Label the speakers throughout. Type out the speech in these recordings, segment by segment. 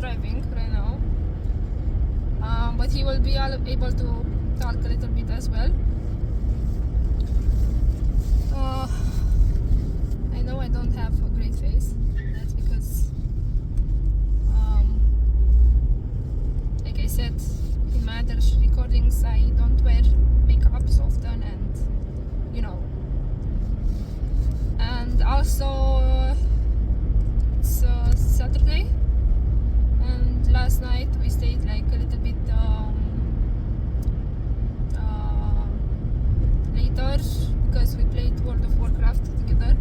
Speaker 1: driving right now, but he will be able to talk a little bit as well. I know I don't have a great face. That's because, like I said, in my other recordings, I don't wear makeup so often, and you know. And also, it's Saturday, and last night we stayed like a little bit later because we played World of Warcraft together.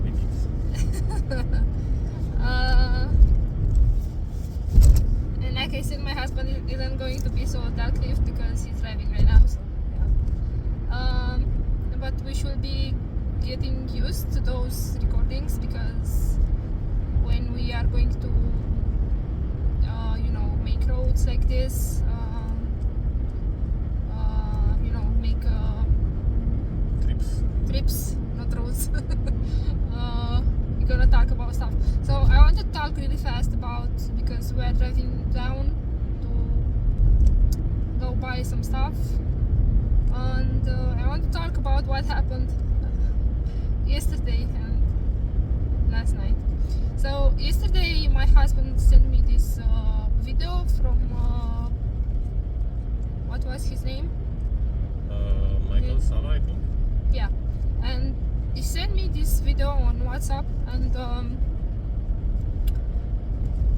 Speaker 2: We did.
Speaker 1: And like I said, my husband isn't going to be so talkative because he's driving right now, so yeah. But we should be getting used to those recordings, because when we are going to make roads like this, make trips, not roads. We're gonna talk about stuff. So I want to talk really fast because we're driving down to go buy some stuff, and I want to talk about what happened yesterday and last night. So yesterday my husband sent me this video from what was his name?
Speaker 2: Michael Sala, I think.
Speaker 1: Yeah, and he sent me this video on WhatsApp, and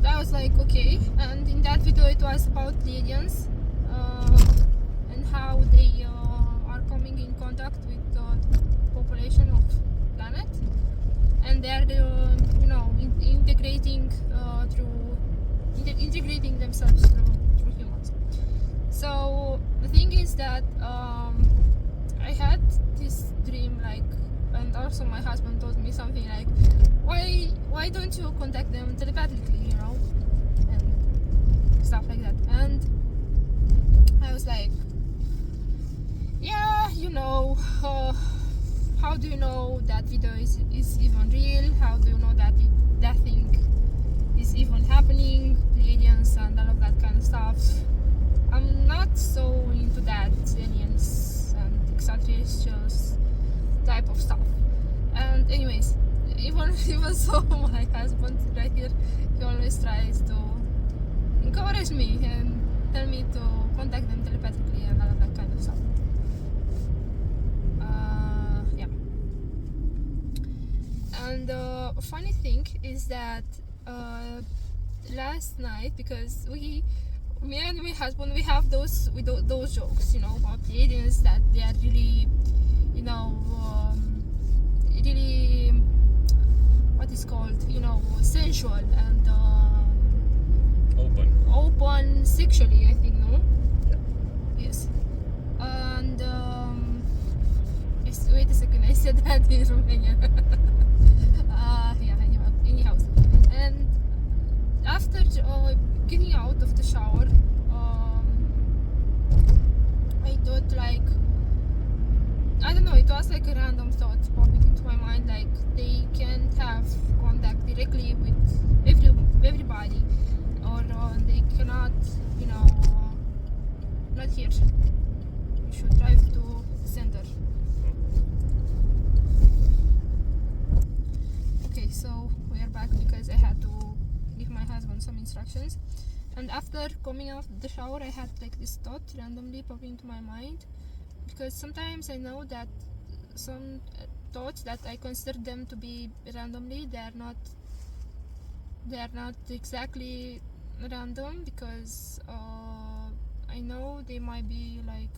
Speaker 1: I was like, okay. And in that video it was about pleiadians and how they are coming in contact with the population of planet, and they're integrating themselves through humans. So the thing is that I had this dream, like, and also my husband told me something like, why don't you contact them telepathically, and stuff like that. And I was like, yeah, how do you know that video is even real? How do you know that that thing is even happening? Pleiadians and all of that kind of stuff. I'm not so into that aliens and extraterrestrials type of stuff. And anyways, even so, my husband right here, he always tries to encourage me and tell me to contact them telepathically and all of that kind of stuff. And the funny thing is that last night, because me and my husband, we have those jokes, about pleiadians, that they are really, really, what is called, sensual and open sexually, I think, no?
Speaker 2: Yeah.
Speaker 1: Yes. And wait a second, I said that in Romanian. Anyhow. And after getting out of the shower, I thought, like, I don't know, it was like a random thought popping into my mind, like they can't have contact directly with everybody, or they cannot, not here. We should drive to the center. Okay, so we are back because I had to give my husband some instructions. And after coming out of the shower, I had like this thought randomly popping into my mind, because sometimes I know that some thoughts that I consider them to be randomly, they are not exactly random, because I know they might be like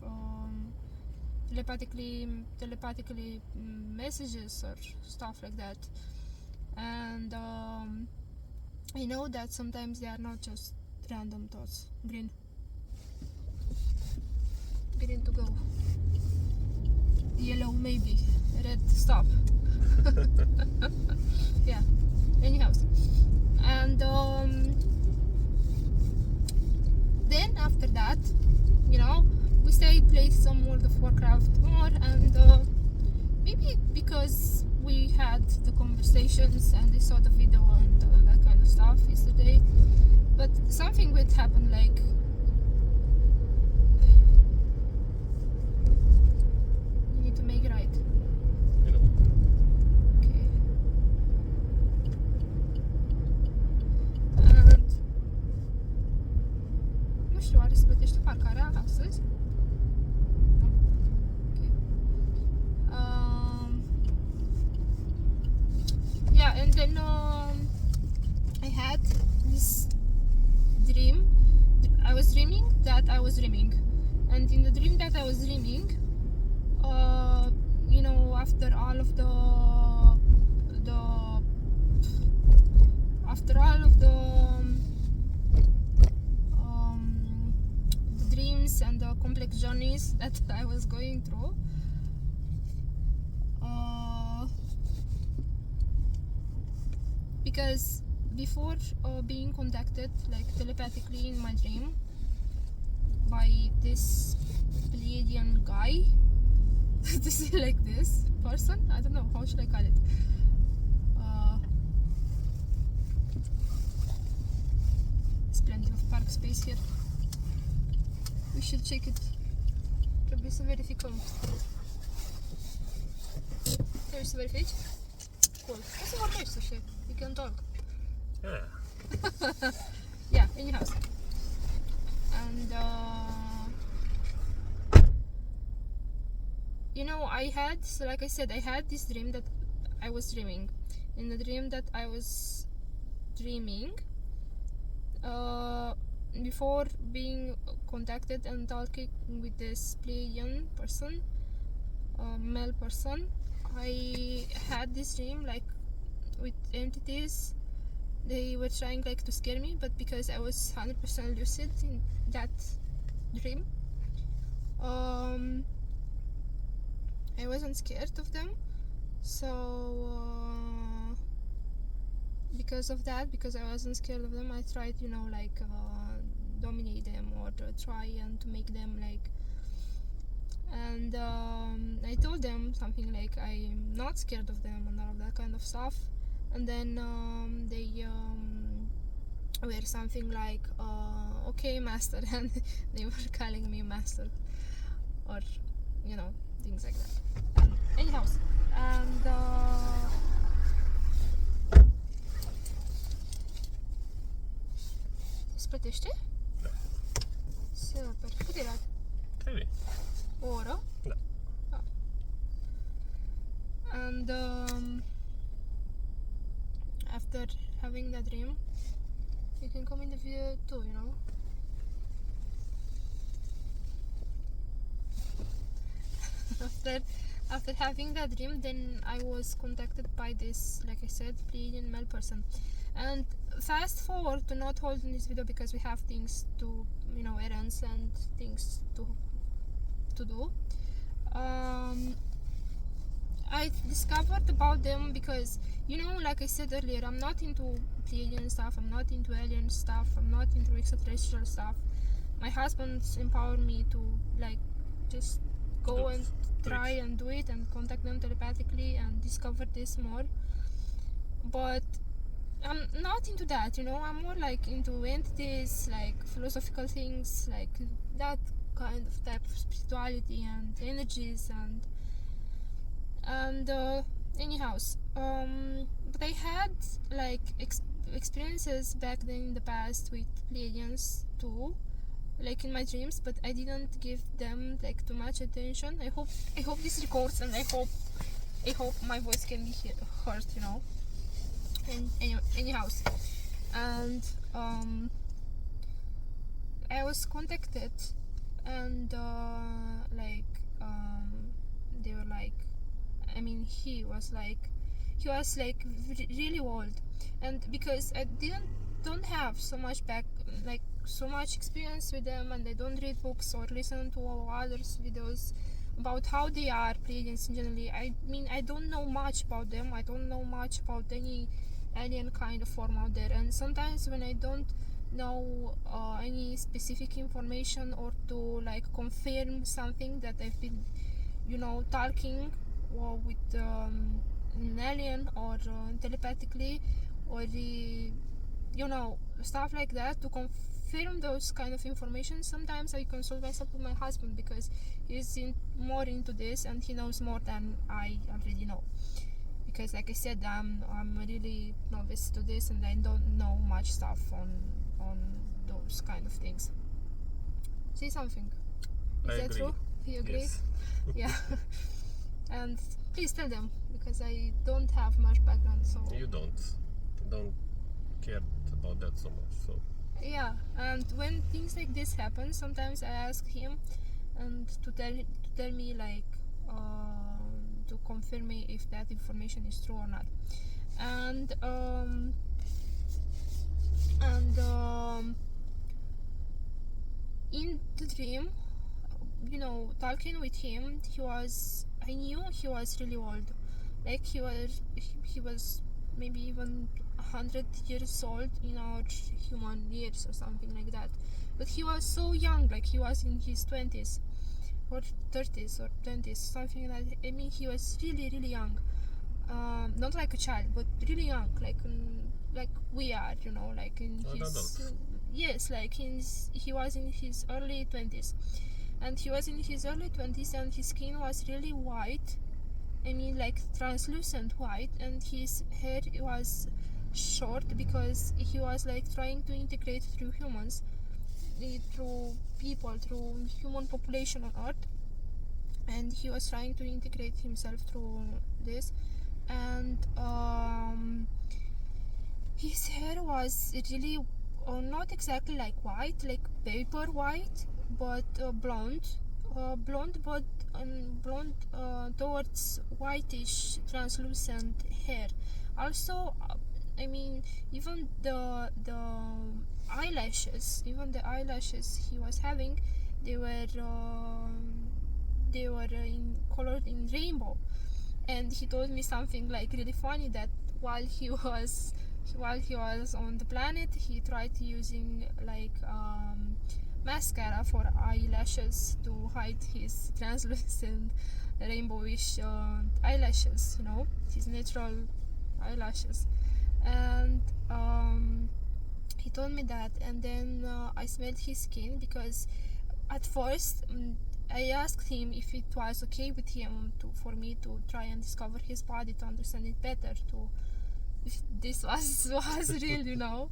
Speaker 1: telepathically messages or stuff like that. And I know that sometimes they are not just random thoughts. Green to go. Yellow maybe. Red stop. Yeah. Anyhow. And then after that, we played some World of Warcraft more, and maybe because we had the conversations and they saw the video and all that kind of stuff yesterday, but something would happen, like you need to make it right.
Speaker 2: You know.
Speaker 1: Okay. And nu știu, oare se plătește parcarea astăzi? Nu? Ok. Yeah, and then I had this dream. I was dreaming that I was dreaming, and in the dream that I was dreaming, you know, after all of the dreams and the complex journeys that I was going through, because before being contacted like telepathically in my dream by this pleiadian guy, this is like this person, I don't know, how should I call it? There's plenty of park space here. We should check it. Trebuie să verificăm. Trebuie să verifici? Cool. O să vorbești, să știi. You can talk.
Speaker 2: Yeah.
Speaker 1: Yeah, in your house. And you know, I had, so like I said, I had this dream that I was dreaming. In the dream that I was dreaming, before being contacted and talking with this pleiadian person, male person, I had this dream like with entities. They were trying like to scare me, but because I was 100% lucid in that dream, I wasn't scared of them. So because of that, because I wasn't scared of them, I tried, you know, like dominate them or to try and to make them like, and I told them something like I'm not scared of them and all of that kind of stuff. And then they were something like, okay, master, and they were calling me master, or you know, things like that. Anyhow, and se plătește?
Speaker 2: Da.
Speaker 1: Super. Cât era?
Speaker 2: 3
Speaker 1: O oră?
Speaker 2: Da.
Speaker 1: Ah. And after having that dream, you can come in the video too, you know. After having that dream, then I was contacted by this, like I said, pleiadian male person. And fast forward, to not hold in this video because we have things to, you know, errands and things to do. I discovered about them because, you know, like I said earlier, I'm not into pleiadian stuff, I'm not into alien stuff, I'm not into extraterrestrial stuff. My husband empowered me to like just go and try and do it and contact them telepathically and discover this more. But I'm not into that, you know. I'm more like into entities, like philosophical things, like that kind of type of spirituality and energies and anyhow, but I had like experiences back then in the past with Pleiadians too, like in my dreams, but I didn't give them like too much attention. I hope this records, and I hope my voice can be heard, you know. And anyhow, and I was contacted, and they were like, I mean, he was like really old, and because I don't have so much so much experience with them, and I don't read books or listen to others videos about how they are Pleiadians generally. I mean, I don't know much about them. I don't know much about any alien kind of form out there, and sometimes when I don't know any specific information or to like confirm something that I've been, you know, talking with an alien or telepathically or stuff like that to confirm those kind of information. Sometimes I consult myself with my husband because he's more into this and he knows more than I already know. Because like I said, I'm really novice to this and I don't know much stuff on those kind of things. Say something. Is
Speaker 2: I
Speaker 1: that
Speaker 2: agree.
Speaker 1: true? You agree?
Speaker 2: Yes.
Speaker 1: Yeah. And please tell them because I don't have much background, so
Speaker 2: You don't care about that so much. So
Speaker 1: yeah. And when things like this happen, sometimes I ask him and to tell me like to confirm me if that information is true or not. And in the dream, talking with him, I knew he was really old. Like he was maybe even 100 years old in our human years or something like that. But he was so young, like he was in his 20s or 30s or 20s, something like that. I mean, he was really, really young. Not like a child, but really young, like we are, like in
Speaker 2: an
Speaker 1: his
Speaker 2: adult.
Speaker 1: yes, like he was in his early 20s, and he was in his early 20s, and his skin was really white. I mean, like translucent white, and his hair was short because he was like trying to integrate through humans, through people, through human population on Earth, and he was trying to integrate himself through this. And his hair was really not exactly like white, like paper white, but blonde, but blonde towards whitish translucent hair. Also, I mean, even the eyelashes, he was having, they were colored in rainbow. And he told me something like really funny, that while he was on the planet, he tried using like mascara for eyelashes to hide his translucent rainbowish eyelashes, his natural eyelashes. And he told me that, and then I smelled his skin, because at first I asked him if it was okay with him for me to try and discover his body, to understand it better, if this was real,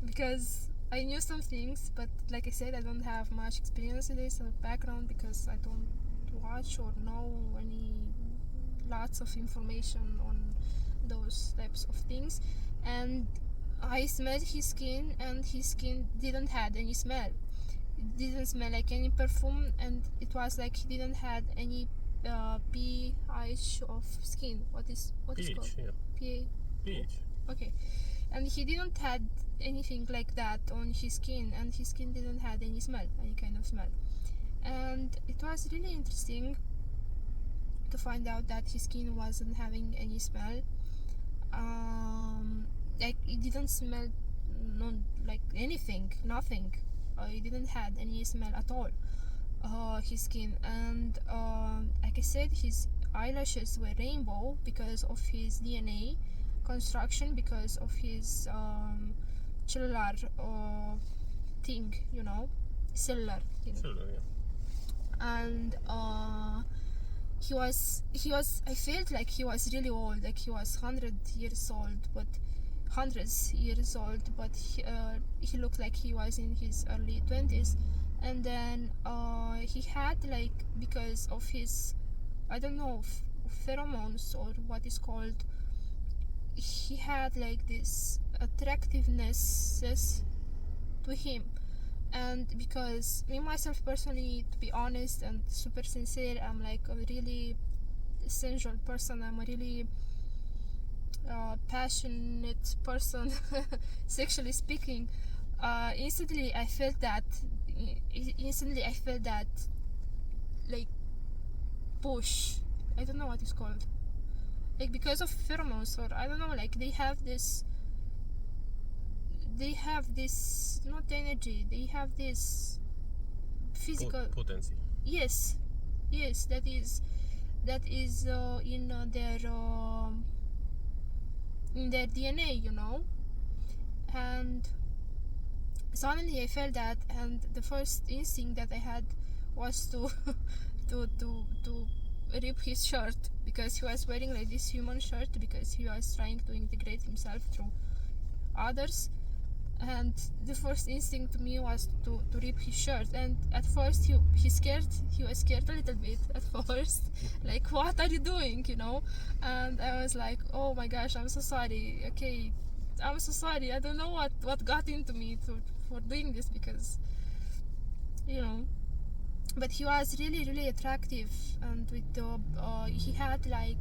Speaker 1: because I knew some things, but like I said, I don't have much experience in this or background, because I don't watch or know lots of information on those types of things. And I smelled his skin, and his skin didn't have any smell. It didn't smell like any perfume, and it was like he didn't had any pH of skin. What is
Speaker 2: pH,
Speaker 1: called?
Speaker 2: yeah. pH.
Speaker 1: Okay. And he didn't had anything like that on his skin, and his skin didn't had any kind of smell. And it was really interesting to find out that his skin wasn't having any smell. Like it didn't smell, like anything, nothing. It didn't had any smell at all. His skin, and like I said, his eyelashes were rainbow because of his DNA construction, because of his cellular thing, cellular thing.
Speaker 2: Cellular, yeah.
Speaker 1: And he was I felt like he was really old, like he was hundreds years old, but he looked like he was in his early 20s. And then he had, like, because of his, I don't know, pheromones or what is called, he had like this attractiveness to him. And because me myself personally, to be honest and super sincere, I'm like a really sensual person. I'm a really passionate person, sexually speaking. Instantly I felt that like push, I don't know what it's called, like because of pheromones, or I don't know, like they have this not energy, they have this physical
Speaker 2: Potency.
Speaker 1: yes, that is that is in their DNA, you know. And suddenly I felt that, and the first instinct that I had was to to rip his shirt, because he was wearing like this human shirt, because he was trying to integrate himself through others. And the first instinct to me was to rip his shirt. And at first he was scared a little bit at first. Like, what are you doing, you know? And I was like, oh my gosh, I'm so sorry. Okay, I'm so sorry. I don't know what got into me for doing this, because, you know. But he was really, really attractive, and with the he had like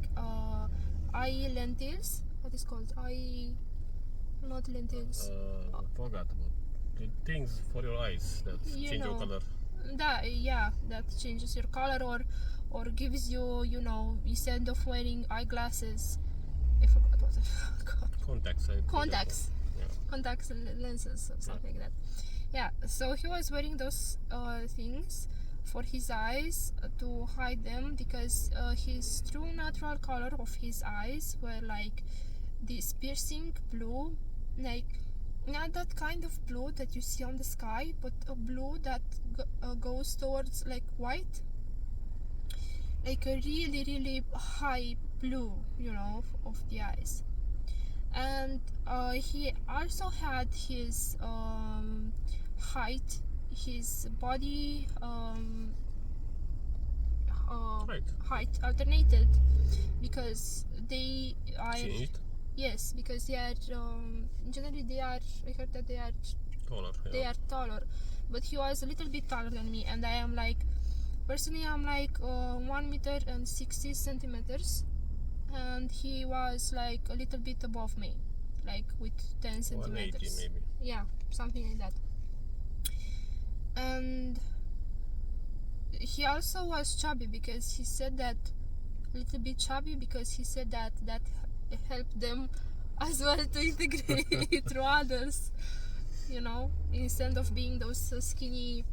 Speaker 1: eye lentils. What is called eye? Not lentils.
Speaker 2: Forgot about the things for your eyes that
Speaker 1: You
Speaker 2: change your
Speaker 1: know,
Speaker 2: color.
Speaker 1: that changes your color, or gives you, you know, instead of wearing eyeglasses, I forgot what I forgot.
Speaker 2: Contacts.
Speaker 1: Contacts.
Speaker 2: Yeah.
Speaker 1: Contacts and lenses or something like that. Yeah, so he was wearing those things for his eyes, to hide them, because his true natural color of his eyes were like this piercing blue, like not that kind of blue that you see on the sky, but a blue that goes towards like white, like a really, really high blue, you know, of the eyes. And he also had his height, his body height alternated, because they are
Speaker 2: Changed.
Speaker 1: yes, because they are generally they are, I heard that they are
Speaker 2: Taller.
Speaker 1: they
Speaker 2: Yeah.
Speaker 1: are taller, but he was a little bit taller than me, and I am like, personally I'm like 1 meter and 60 centimeters, and he was like a little bit above me, like with 10
Speaker 2: 180
Speaker 1: centimeters.
Speaker 2: maybe.
Speaker 1: Yeah, something like that. And he also was chubby, because he said that, a little bit chubby, because he said that helped them as well to integrate through others, you know, instead of being those skinny.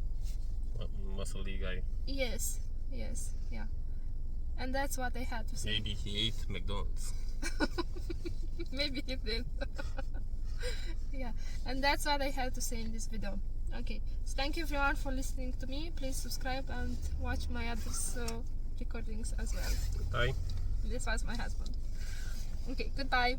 Speaker 2: Muscly guy.
Speaker 1: Yes, yeah. And that's what I had to say.
Speaker 2: Maybe he ate McDonald's.
Speaker 1: Maybe he did. Yeah, and that's what I had to say in this video. Okay, so thank you everyone for listening to me. Please subscribe and watch my other recordings as well.
Speaker 2: Hi.
Speaker 1: This was my husband. Okay, goodbye.